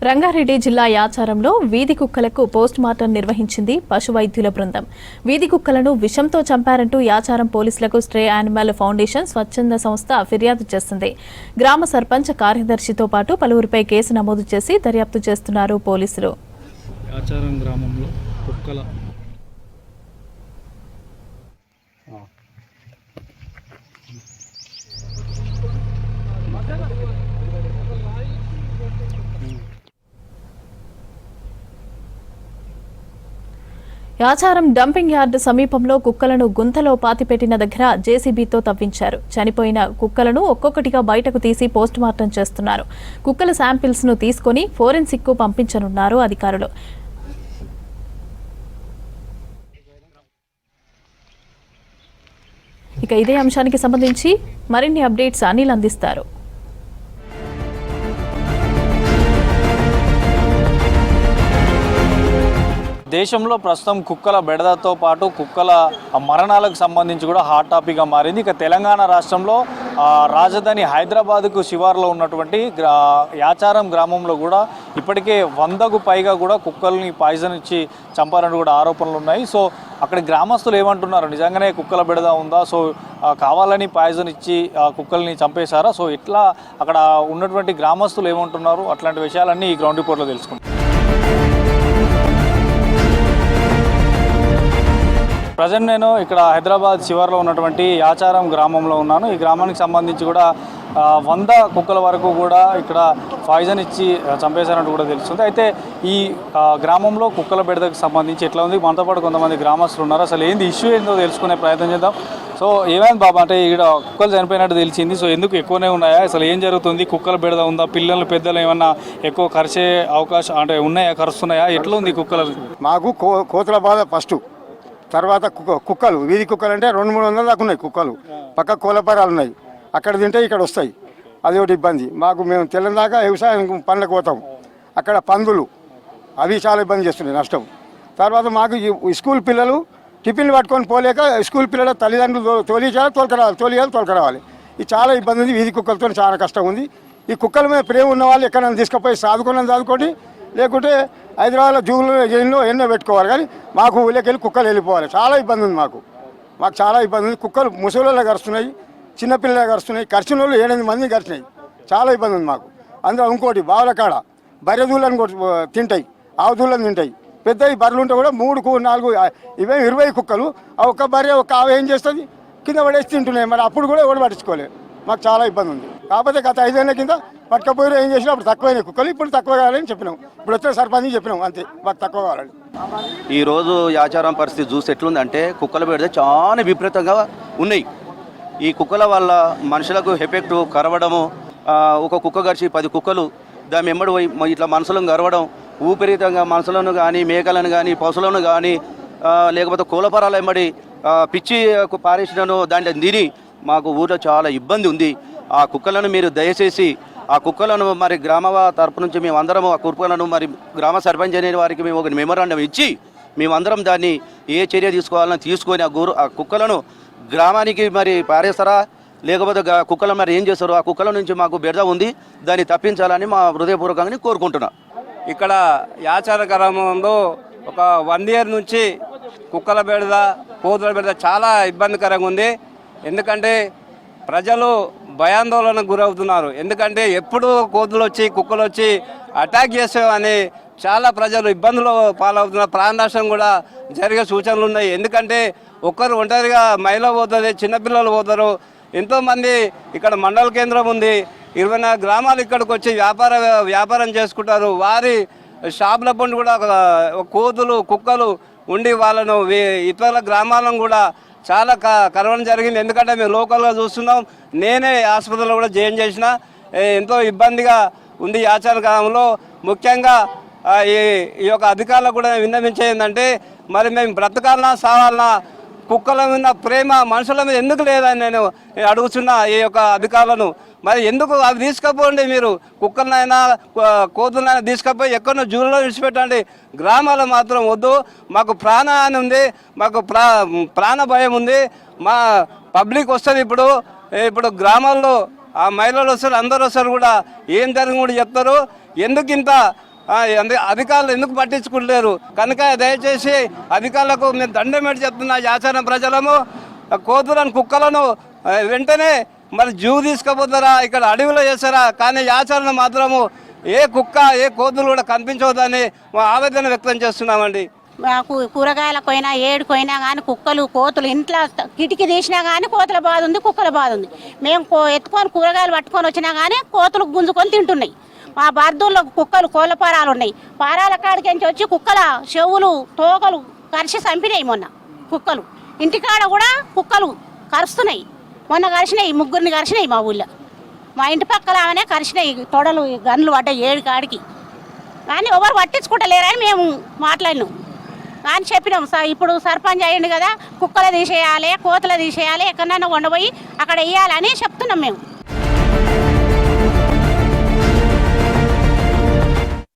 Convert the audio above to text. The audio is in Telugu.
రంగారెడ్డి జిల్లా యాచారంలో వీధి కుక్కలకు పోస్ట్ మార్టం నిర్వహించింది పశు వైద్యుల బృందం. వీధి కుక్కలను విషంతో చంపారంటూ యాచారం పోలీసులకు స్ట్రే యానిమల్ ఫౌండేషన్ స్వచ్ఛంద సంస్థ ఫిర్యాదు చేసింది. గ్రామ సర్పంచ్ కార్యదర్శితో పాటు పలువురిపై కేసు నమోదు చేసి దర్యాప్తు చేస్తున్నారు పోలీసులు. యాచారం గ్రామంలో కుక్కల యాచారం డంపింగ్ యార్డు సమీపంలో కుక్కలను గుంతలో పాతిపెట్టిన దగ్గర జేసీబీతో తవ్వించారు. చనిపోయిన కుక్కలను ఒక్కొక్కటిగా బయటకు తీసి పోస్టుమార్టం చేస్తున్నారు. కుక్కల శాంపిల్స్ ను తీసుకుని ఫోరెన్సిక్ కు పంపించనున్నారు అధికారులు. ఇక ఇదే అంశానికి సంబంధించి మరిన్ని అప్డేట్స్ అనిల్ అందిస్తారు. దేశంలో ప్రస్తుతం కుక్కల బెడదతో పాటు కుక్కల మరణాలకు సంబంధించి కూడా హాట్ టాపిక్గా మారింది. ఇక తెలంగాణ రాష్ట్రంలో రాజధాని హైదరాబాద్కు శివారులో ఉన్నటువంటి యాచారం గ్రామంలో కూడా ఇప్పటికే 100కు పైగా కూడా కుక్కల్ని పాయిజన్ ఇచ్చి చంపారని కూడా ఆరోపణలు ఉన్నాయి. సో అక్కడ గ్రామస్తులు ఏమంటున్నారు, నిజంగానే కుక్కల బెడద ఉందా, సో కావాలని పాయిజన్ ఇచ్చి కుక్కల్ని చంపేశారా, సో ఇట్లా అక్కడ ఉన్నటువంటి గ్రామస్తులు ఏమంటున్నారు, అట్లాంటి విషయాలన్నీ ఈ గ్రౌండ్ రిపోర్ట్లో తెలుసుకుంటాం. ప్రజెంట్ నేను ఇక్కడ హైదరాబాద్ శివార్లో ఉన్నటువంటి యాచారం గ్రామంలో ఉన్నాను. ఈ గ్రామానికి సంబంధించి కూడా 100 కుక్కల వరకు కూడా ఇక్కడ పాయిజన్ ఇచ్చి చంపేశారంటూ కూడా తెలుస్తుంది. అయితే ఈ గ్రామంలో కుక్కల బెడదకు సంబంధించి ఎట్లా ఉంది, మనతో పాటు కొంతమంది గ్రామస్తులు ఉన్నారు. అసలు ఏంది ఇష్యూ ఏందో తెలుసుకునే ప్రయత్నం చేద్దాం. సో ఏమైంది బాబా, అంటే ఇక్కడ కుక్కలు చనిపోయినట్టు తెలిసింది. సో ఎందుకు ఎక్కువనే ఉన్నాయా, అసలు ఏం జరుగుతుంది, కుక్కల బెడద ఉందా, పిల్లలు పెద్దలు ఏమన్నా ఎక్కువ ఖర్చే అవకాశం అంటే ఉన్నాయా, ఖర్చున్నాయా, ఎట్లా ఉంది కుక్కలు? మాకు కోతుల బాధ ఫస్ట్, తర్వాత కుక్కలు, వీధి కుక్కలు అంటే 200-300 దాకా ఉన్నాయి కుక్కలు. పక్క కోలపరాలు ఉన్నాయి, అక్కడ తింటే ఇక్కడ వస్తాయి, అది ఒకటి ఇబ్బంది మాకు. మేము తెల్లందాకా వ్యవసాయం పనులకు పోతాం, అక్కడ పందులు అవి చాలా ఇబ్బంది చేస్తున్నాయి, నష్టం. తర్వాత మాకు స్కూల్ పిల్లలు టిఫిన్లు పట్టుకొని పోలేక స్కూల్ పిల్లల తల్లిదండ్రులు తోలుకరావాలి. ఇది చాలా ఇబ్బంది ఉంది. వీధి కుక్కలతో చాలా కష్టం ఉంది. ఈ కుక్కల మీద ప్రేమ ఉన్న వాళ్ళు ఎక్కడైనా తీసుకుపోయి చదువుకోండి, లేకుంటే హైదరాబాద్లో జూలో ఎన్నో పెట్టుకోవాలి. కానీ మాకు ఊళ్ళకెళ్ళి కుక్కలు వెళ్ళిపోవాలి. చాలా ఇబ్బంది ఉంది మాకు చాలా ఇబ్బంది ఉంది. కుక్కలు ముసలిలో కరుస్తున్నాయి, చిన్నపిల్లలు కరుస్తున్నాయి, కరిచిన వాళ్ళు 8 మంది కరిచినాయి. చాలా ఇబ్బంది ఉంది మాకు. అందులో ఇంకోటి బావుల కాడ బర్రె దూళ్ళని తింటాయి, ఆవు దూళ్ళని తింటాయి. పెద్దవి బర్రెలు ఉంటే కూడా 3-4 ఇవే 20 కుక్కలు. ఆ ఒక్క బర్రె ఒక ఆవు ఏం చేస్తుంది, కింద పడేసి తింటున్నాయి. మరి అప్పుడు కూడా ఎవరు పట్టించుకోలేదు. మాకు చాలా ఇబ్బంది ఉంది. కాకపోతే గత 5 ఏళ్ళ కింద పట్టుకపోయి ఏం చేసినా అప్పుడు తక్కువైన కుక్కలు, ఇప్పుడు తక్కువ కావాలని చెప్పినాం. ఇప్పుడు వచ్చే సర్పంచ్ చెప్పినాం, అంతే మాకు తక్కువ కావాలని. ఈరోజు యాచారం పరిస్థితి చూసి ఎట్లుందంటే కుక్కలు పెడితే చాలా విపరీతంగా ఉన్నాయి. ఈ కుక్కల వల్ల మనుషులకు ఎఫెక్ట్ కరవడము, ఒక కుక్క గడిచి 10 కుక్కలు దాని వెంబడి పోయి ఇట్లా మనుషులను కరవడం, ఊపిరితంగా మనుషులను కానీ మేకలను కానీ పశువులను కానీ లేకపోతే కోలపరాల వెంబడి పిచ్చి పారేసినను దాంట్లో తిని మాకు ఊళ్ళో చాలా ఇబ్బంది ఉంది. ఆ కుక్కలను మీరు దయచేసి ఆ కుక్కలను మరి గ్రామ తరపు నుంచి మేమందరం ఆ కుక్కలను మరి గ్రామ సర్పంచ్ అనే వారికి మేము ఒక మెమోరాండం ఇచ్చి మేమందరం దాన్ని ఏ చర్య తీసుకోవాలని తీసుకొని ఆ కుక్కలను గ్రామానికి మరి పారేస్తారా, లేకపోతే కుక్కలను మరి ఏం చేస్తారో ఆ కుక్కల నుంచి మాకు బెడద ఉంది, దాన్ని తప్పించాలని మా హృదయపూర్వకంగా కోరుకుంటున్నా. ఇక్కడ యాచార గ్రామంలో ఒక 1 year నుంచి కుక్కల బెడద, కోతుల బెడద చాలా ఇబ్బందికరంగా ఉంది. ఎందుకంటే ప్రజలు భయాందోళనకు గురవుతున్నారు. ఎందుకంటే ఎప్పుడు కోతులు వచ్చి కుక్కలు వచ్చి అటాక్ చేసేవని చాలా ప్రజలు ఇబ్బందులు పాలవుతున్నారు. ప్రాణనాశనం కూడా జరిగే సూచనలు ఉన్నాయి. ఎందుకంటే ఒక్కరు ఒంటరిగా మహిళ పోతుంది, చిన్నపిల్లలు పోతారు. ఎంతోమంది ఇక్కడ మండల కేంద్రం ఉంది, 24 గ్రామాలు ఇక్కడికి వచ్చి వ్యాపారం చేసుకుంటారు. వారి షాపుల పండు కూడా కోతులు కుక్కలు ఉండి వాళ్ళను ఇతర గ్రామాలను కూడా చాలా కరవడం జరిగింది. ఎందుకంటే మేము లోకల్గా చూస్తున్నాం, నేనే ఆసుపత్రిలో కూడా జాయిన్ చేసిన. ఎంతో ఇబ్బందిగా ఉంది యాచార గ్రామంలో. ముఖ్యంగా ఈ యొక్క అధికారులకు కూడా విన్నవించేది ఏంటంటే, మరి మేము బ్రతకాలన్నా సావాలన్నా కుక్కల మీద ప్రేమ మనుషుల మీద ఎందుకు లేదని నేను అడుగుతున్నా ఈ యొక్క అధికారులను. మరి ఎందుకు అవి తీసుకుపోండి, మీరు కుక్కలనైనా కోతులనైనా తీసుకుపోయి ఎక్కడో జూలో విడిచిపెట్టండి, గ్రామాల్లో మాత్రం వద్దు. మాకు ప్రాణహాని ఉంది, మాకు ప్రాణ భయం ఉంది. మా పబ్లిక్ వస్తుంది ఇప్పుడు గ్రామాల్లో ఆ మహిళలు వస్తారు, అందరూ వస్తారు కూడా ఏం జరిగింది కూడా చెప్తారు. ఎందుకు ఇంత అధికారులు ఎందుకు పట్టించుకుంటారు కనుక దయచేసి అధికారులకు మేము దండం పెట్టి చెప్తున్నా యాచారం ప్రజలము కోతులను కుక్కలను వెంటనే మరి జూ తీసుకుపోతారా ఇక్కడ అడవిలో చేస్తారా కానీ యాచారం మాత్రము ఏ కుక్క ఏ కోతులు కూడా కనిపించవద్దని మా ఆవేదన వ్యక్తం చేస్తున్నామండి. మాకు కూరగాయలకైనా ఏడుకైనా కానీ కుక్కలు కోతులు ఇంట్లో కిటికీ తీసినా కానీ కోతుల బాధ ఉంది, కుక్కల బాధ ఉంది. మేము ఎత్తుకొని కూరగాయలు పట్టుకొని వచ్చినా కానీ కోతులు గుంజుకొని తింటున్నాయి. మా బర్దుల్లో కుక్కలు కోళ్ళ పారాలు ఉన్నాయి. పారాల కాడికి వచ్చి కుక్కల చెవులు తోకలు కరిచి చంపినాయి. మొన్న కుక్కలు ఇంటికాడ కూడా కుక్కలు కరుస్తున్నాయి. మొన్న కరిచినాయి, 3 కరిచినాయి మా ఊళ్ళో. మా ఇంటి పక్కల ఆమెనే కరిచినాయి, తొడలు గన్లు పడ్డాయి 7 కాడికి. కానీ ఎవరు పట్టించుకుంటలేరని మేము మాట్లాడినాం. కానీ చెప్పినాం ఇప్పుడు సర్పంచ్ అయ్యిండు కదా, కుక్కలు తీసేయాలి, కోతులు తీసేయాలి, ఎక్కడైనా కొండపోయి అక్కడ వేయాలని చెప్తున్నాం మేము.